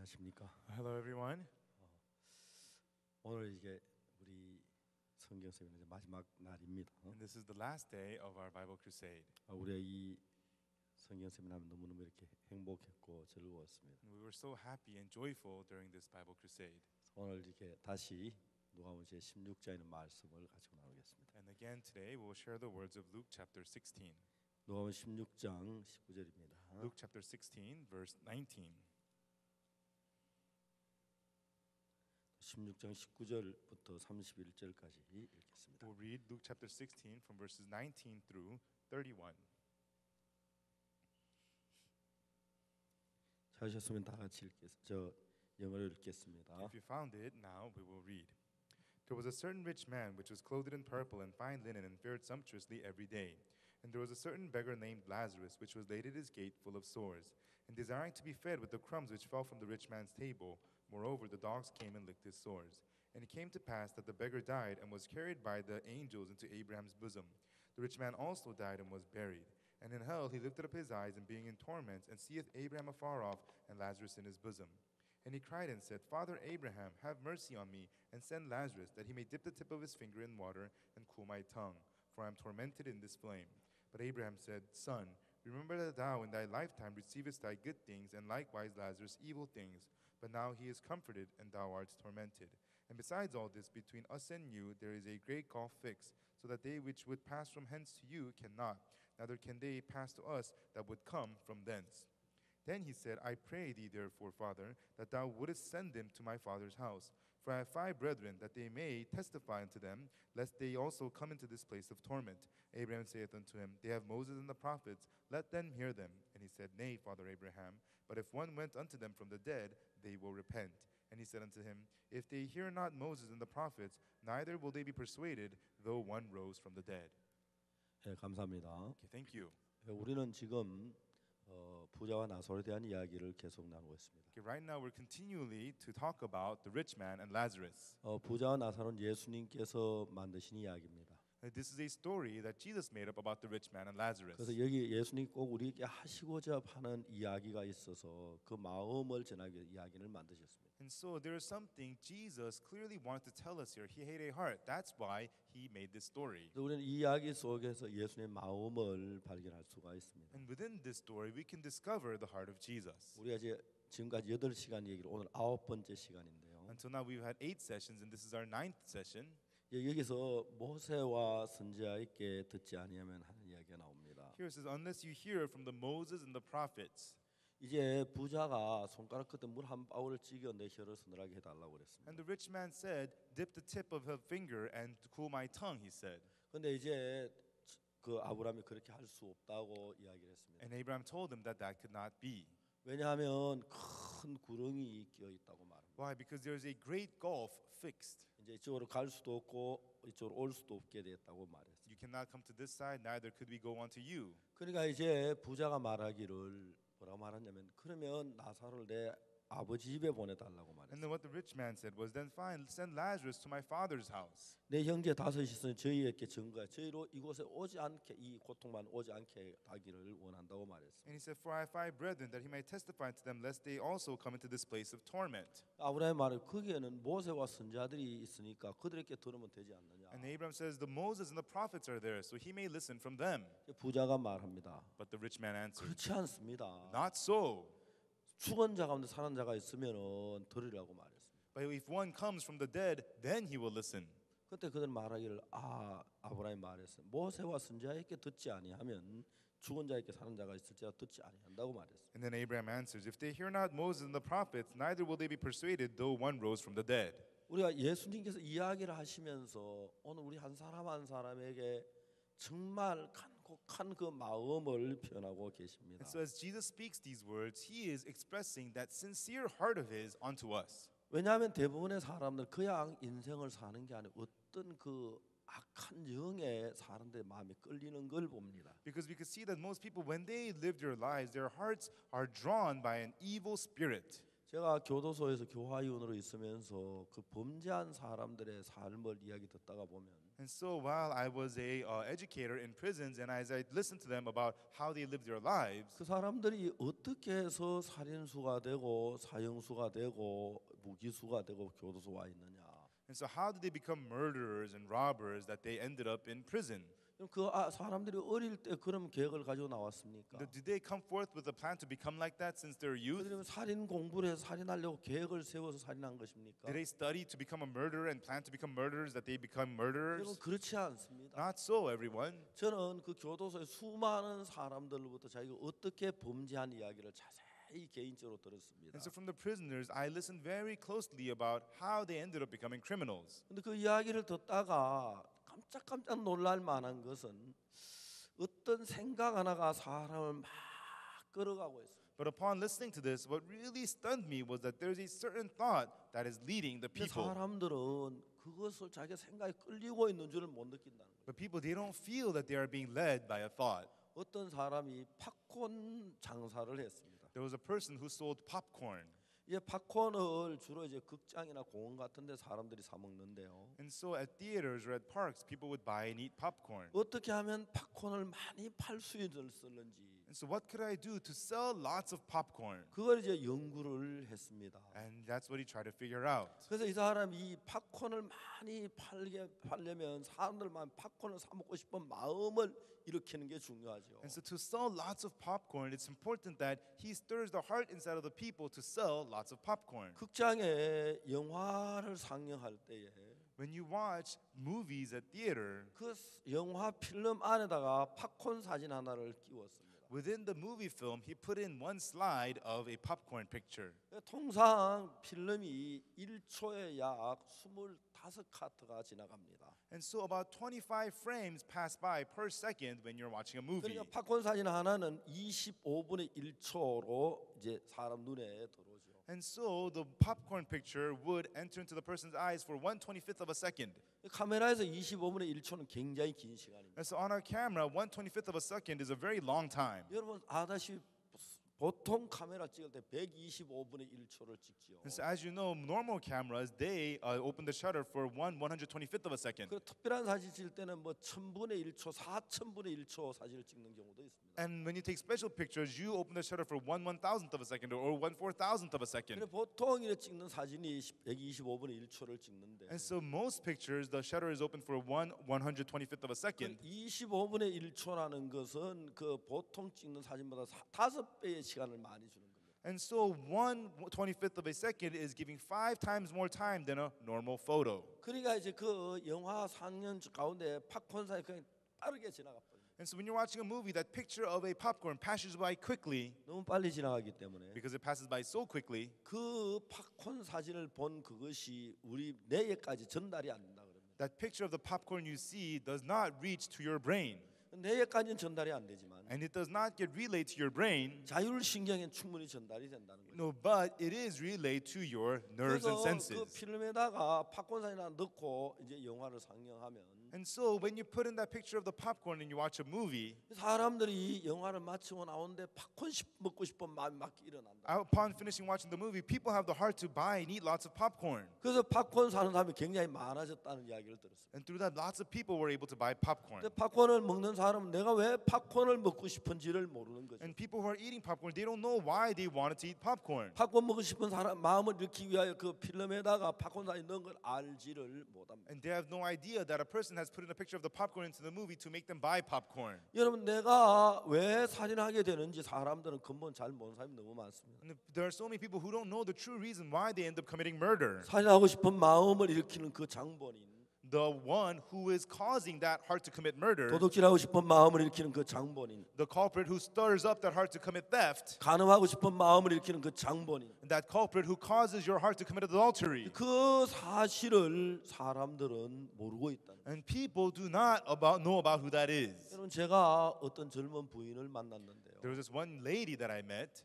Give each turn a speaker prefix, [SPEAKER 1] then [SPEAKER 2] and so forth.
[SPEAKER 1] 안녕하십니까?
[SPEAKER 2] Hello, everyone.
[SPEAKER 1] 오늘 이게 우리 성경 세미나 마지막 날입니다.
[SPEAKER 2] And this is the last day of our Bible Crusade.
[SPEAKER 1] 우리가 이 성경 세미나 너무너무 이렇게 행복했고 즐거웠습니다.
[SPEAKER 2] And we were so happy and joyful during this Bible Crusade.
[SPEAKER 1] 오늘 이렇게 다시 누가복음 제 16장의 말씀을 가지고 나누겠습니다.
[SPEAKER 2] And again today we will share the words of Luke chapter 16.
[SPEAKER 1] 누가복음 16장 19절입니다.
[SPEAKER 2] Luke chapter 16 verse 19.
[SPEAKER 1] 16장 19절부터 31절까지 읽겠습니다.
[SPEAKER 2] We'll read Luke chapter 16 from verses 19 through 31.
[SPEAKER 1] 찾으셨으면 다 같이 저 영어를 읽겠습니다.
[SPEAKER 2] If you found it, now we will read. There was a certain rich man which was clothed in purple and fine linen and fared sumptuously every day. And there was a certain beggar named Lazarus which was laid at his gate full of sores, and desiring to be fed with the crumbs which fell from the rich man's table. Moreover, the dogs came and licked his sores. And it came to pass that the beggar died and was carried by the angels into Abraham's bosom. The rich man also died and was buried. And in hell he lifted up his eyes, and being in torments, and seeth Abraham afar off, and Lazarus in his bosom. And he cried and said, Father Abraham, have mercy on me, and send Lazarus, that he may dip the tip of his finger in water, and cool my tongue, for I am tormented in this flame. But Abraham said, Son, remember that thou in thy lifetime receivest thy good things, and likewise Lazarus evil things. But now he is comforted, and thou art tormented. And besides all this, between us and you there is a great gulf fixed, so that they which would pass from hence to you cannot, neither can they pass to us that would come from thence. Then he said, I pray thee therefore, Father, that thou wouldest send them to my father's house. For I have 5 brethren, that they may testify unto them, lest they also come into this place of torment. Abraham saith unto him, They have Moses and the prophets, let them hear them. And he said, Nay, Father Abraham, but if one went unto them from the dead, they will repent. And he said unto him, If they hear not Moses and the prophets, neither will they be persuaded, though one rose from the dead.
[SPEAKER 1] 네, 감사합니다.
[SPEAKER 2] Okay, thank you.
[SPEAKER 1] 우리는 지금 부자와 나사로에 대한 이야기를 계속 나누고 있습니다.
[SPEAKER 2] Okay, right now we're continually to talk about the rich man and Lazarus.
[SPEAKER 1] 부자와 나사로는 예수님께서 만드신 이야기입니다.
[SPEAKER 2] This is a story that Jesus made up about the rich man and Lazarus.
[SPEAKER 1] 그래서 여기 예수님 꼭 우리에게 하시고자 하는 이야기가 있어서 그 마음을 전하기 위해 이야기를 만드셨습니다.
[SPEAKER 2] And so there is something Jesus clearly wanted to tell us here. He had a heart. That's why he made this story.
[SPEAKER 1] 우리는 이 이야기 속에서 예수님의 마음을 발견할 수가 있습니다.
[SPEAKER 2] And within this story, we can discover the heart of Jesus.
[SPEAKER 1] 우리가 이제 지금까지 8시간 얘기를 오늘 9번째 시간인데요.
[SPEAKER 2] Until now, we've had 8 sessions, and this is our 9th session.
[SPEAKER 1] 여기서 모세와 선지자에게 듣지 아니하면 하는 이야기가 나옵니다.
[SPEAKER 2] Here it says, unless you hear from the Moses and the prophets.
[SPEAKER 1] 이제 부자가 손가락 끝에 물 한 방울을 찍어 내 혀를 서늘하게 해달라고 그랬습니다.
[SPEAKER 2] And the rich man said, dip the tip of her finger and to cool my tongue, he said.
[SPEAKER 1] 근데 이제 그 아브라함이 그렇게 할 수 없다고 이야기를 했습니다.
[SPEAKER 2] And Abraham told him that that could not be.
[SPEAKER 1] 왜냐하면 큰 구렁이 끼어 있다고 말합니다.
[SPEAKER 2] Why? Because there is a great gulf fixed.
[SPEAKER 1] 이제 이쪽으로 갈 수도 없고 이쪽으로 올 수도 없게 됐다고 말했어요.
[SPEAKER 2] You cannot come to this side, neither could we go on to you.
[SPEAKER 1] 그러니까 이제 부자가 말하기를 뭐라고 말하냐면 그러면 나사로를 내 아버지 집에 보내달라고 말했어요.
[SPEAKER 2] And then what the rich man said was, then fine, send Lazarus to my father's house.
[SPEAKER 1] 내 형제 5이 있으니 저희에게 증거해 저희로 이곳에 오지 않게 이 고통만 오지 않게 하기를 원한다고 말했어요.
[SPEAKER 2] And he said, for I have 5 brethren, that he might testify to them, lest they also come into this place of torment.
[SPEAKER 1] 아브라함이 말해 거기에는 모세와 선지자들이 있으니까 그들에게 들으면 되지 않느냐.
[SPEAKER 2] And Abraham says, the Moses and the prophets are there, so he may listen from them.
[SPEAKER 1] 부자가 말합니다.
[SPEAKER 2] But the rich man answered,
[SPEAKER 1] 그렇지 않습니다.
[SPEAKER 2] not so.
[SPEAKER 1] 죽은 자 가운데 사는 자가 있으면은 들으라고 말했습니다.
[SPEAKER 2] But if one comes from the dead, then he will listen.
[SPEAKER 1] 그때 그들은 말하기를 아브라함이 말했어요. 모세와 선지자에게 듣지 아니하면 죽은 자에게 사는 자가 있을지라 듣지 아니한다고 말했어요.
[SPEAKER 2] And then Abraham answers, if they hear not Moses and the prophets, neither will they be persuaded, though one rose from the dead.
[SPEAKER 1] 우리가 예수님께서 이야기를 하시면서 오늘 우리 한 사람 한 사람에게 정말 간곡한 그 마음을 표현하고 계십니다.
[SPEAKER 2] And so as Jesus speaks these words, he is expressing that sincere heart of his onto us.
[SPEAKER 1] 왜냐하면 대부분의 사람들 그냥 인생을 사는 게 아니고 어떤 그 악한 영에 사는데 마음이 끌리는 걸 봅니다.
[SPEAKER 2] Because we can see that most people, when they live their lives, their hearts are drawn by an evil spirit.
[SPEAKER 1] 제가 교도소에서 교화위원으로 있으면서 그 범죄한 사람들의 삶을 이야기 듣다가 보면
[SPEAKER 2] And so while I was a educator in prisons, and as I listened to them about how they lived their lives,
[SPEAKER 1] 그 사람들이 어떻게 해서 살인수가 되고 사형수가 되고 무기수가 되고 교도소 와 있느냐.
[SPEAKER 2] and so how did they become murderers and robbers that they ended up in prison?
[SPEAKER 1] 그 사람들이 어릴 때 그런 계획을 가지고 나왔습니까?
[SPEAKER 2] Did they come forth with a plan to become like that since their youth?
[SPEAKER 1] 그러면 살인 공부를 해서 살인하려고 계획을 세워서 살인한 것입니까?
[SPEAKER 2] Did they study to become a murderer and plan to become murderers that they become
[SPEAKER 1] 여러분
[SPEAKER 2] murderers?
[SPEAKER 1] 그렇지 않습니다.
[SPEAKER 2] Not so, everyone.
[SPEAKER 1] 저는 그 교도소의 수많은 사람들로부터 자기가 어떻게 범죄한 이야기를 자세히 개인적으로 들었습니다.
[SPEAKER 2] And so from the prisoners, I listened very closely about how they ended up becoming criminals.
[SPEAKER 1] 근데 그 이야기를 듣다가 깜짝 놀랄 만한 것은 어떤 생각 하나가 사람을 막 끌어가고 있어요.
[SPEAKER 2] But upon listening to this, what really stunned me was that there's a certain thought that is leading the
[SPEAKER 1] 근데
[SPEAKER 2] people.
[SPEAKER 1] 사람들은 그것을 자기 생각에 끌리고 있는 줄을 못 느낀다는 거예요.
[SPEAKER 2] But people, they don't feel that they are being led by a thought.
[SPEAKER 1] 어떤 사람이 팝콘 장사를 했습니다.
[SPEAKER 2] There was a person who sold popcorn.
[SPEAKER 1] 이 팝콘을 주로 이제 극장이나 공원 같은 데 사람들이 사 먹는데요.
[SPEAKER 2] And so at theaters or at parks, people would buy and eat popcorn.
[SPEAKER 1] 어떻게 하면 팝콘을 많이 팔 수 있을는지
[SPEAKER 2] And so what could I do to sell lots of popcorn?
[SPEAKER 1] 그걸 이제 연구를 했습니다.
[SPEAKER 2] And that's what he tried to figure out.
[SPEAKER 1] 그래서 이 사람이 이 팝콘을 많이 팔려면 사람들만 팝콘을 사 먹고 싶은 마음을 일으키는 게 중요하죠.
[SPEAKER 2] And so to sell lots of popcorn, it's important that he stirs the heart inside of the people to sell lots of popcorn.
[SPEAKER 1] 극장에 영화를 상영할 때에
[SPEAKER 2] When you watch movies at theater,
[SPEAKER 1] 그 영화 필름 안에다가 팝콘 사진 하나를 끼웠습니다.
[SPEAKER 2] within the movie film, he put in one slide of a popcorn picture.
[SPEAKER 1] 통상 필름이 1초에 약 25카트가 지나갑니다.
[SPEAKER 2] And so about 25 frames pass by per second when you're watching a movie.
[SPEAKER 1] 그러니까 팝콘 사진 하나는 25분의 1초로 이제 사람 눈에 들어오죠.
[SPEAKER 2] And so the popcorn picture would enter into the person's eyes for 1/25th of a second.
[SPEAKER 1] 카메라에서 25분의 1초는 굉장히 긴 시간입니다.
[SPEAKER 2] And so on our camera, 1/25th of a second is a very long time.
[SPEAKER 1] 여러분 아다시 보통 카메라 찍을 때 125분의 1초를 찍지요.
[SPEAKER 2] And so as you know, normal cameras, they open the shutter for 1/125th of a second.
[SPEAKER 1] 그 특별한 사진 찍을 때는 뭐 1000분의 1초, 4000분의 1초 사진을 찍는 경우도 있습니다.
[SPEAKER 2] And when you take special pictures, you open the shutter for 1/1000th of a second or 1/4000th of a second.
[SPEAKER 1] 근데 보통 이렇게 찍는 사진이 125분의 1초를 찍는데
[SPEAKER 2] And so most pictures, the shutter is open for 1/125th of a second.
[SPEAKER 1] 25분의 1초라는 것은 그 보통 찍는 사진보다 5배의 시간을 많이 주는 겁니다.
[SPEAKER 2] And so 1/25th of a second is giving 5 times more time than a normal photo.
[SPEAKER 1] 그러니까 이제 그 영화 상영 가운데 팝콘 사진이 그냥 빠르게 지나가버립니다.
[SPEAKER 2] And so when you're watching a movie, that picture of a popcorn passes by quickly
[SPEAKER 1] 너무 빨리 지나가기 때문에
[SPEAKER 2] because it passes by so quickly.
[SPEAKER 1] 그 팝콘 사진을 본 그것이 우리 뇌에까지 전달이 안 된다 그럽니다.
[SPEAKER 2] That picture of the popcorn you see does not reach to your brain.
[SPEAKER 1] 뇌에까지는 전달이 안 되지만
[SPEAKER 2] And it does not get relayed to your brain.
[SPEAKER 1] 자율신경에 충분히 전달이 된다는 거죠.
[SPEAKER 2] No, but it is relayed to your nerves and
[SPEAKER 1] 그래서 그
[SPEAKER 2] senses.
[SPEAKER 1] 필름에다가 팝콘 사진 하나 넣고 이제 영화를 상영하면
[SPEAKER 2] And so when you put in that picture of the popcorn and you watch a movie,
[SPEAKER 1] 사람들이 영화를 마치고 나오는데 팝콘 먹고 싶은 마음이 막 일어난다.
[SPEAKER 2] upon finishing watching the movie, people have the heart to buy and eat lots of popcorn.
[SPEAKER 1] 그래서 팝콘 사는 사람이 굉장히 많아졌다는 이야기를 들었어요.
[SPEAKER 2] And through that, lots of people were able to buy popcorn.
[SPEAKER 1] 근데 팝콘을 먹는 사람은 내가 왜 팝콘을 먹고 싶은지를 모르는 거죠.
[SPEAKER 2] And people who are eating popcorn, they don't know why they wanted to eat popcorn.
[SPEAKER 1] 팝콘 먹고 싶은 사람 마음을 일으키기 위하여 그 필름에다가 팝콘 사진 넣은 걸 알지를 못합니다.
[SPEAKER 2] And they have no idea that a person has put in a picture of the popcorn into the movie to make them buy popcorn.
[SPEAKER 1] 여러분 내가 왜 살인하게 되는지 사람들은 근본 잘 모르는 사람이 너무 많습니다.
[SPEAKER 2] And there are so many people who don't know the true reason why they end up committing murder.
[SPEAKER 1] 살인하고 싶은 마음을 일으키는 그 장본인,
[SPEAKER 2] The one who is causing that heart to commit murder,
[SPEAKER 1] 도둑질하고 싶은 마음을 일으키는 그 장본인,
[SPEAKER 2] the culprit who stirs up that heart to commit theft,
[SPEAKER 1] 간음하고 싶은 마음을 일으키는 그 장본인,
[SPEAKER 2] that culprit who causes your heart to commit adultery.
[SPEAKER 1] 그 사실을 사람들은 모르고 있다는 거예요.
[SPEAKER 2] And people do not know about who that is.
[SPEAKER 1] 여러분 제가 어떤 젊은 부인을 만났는데요.
[SPEAKER 2] There was this one lady that I met.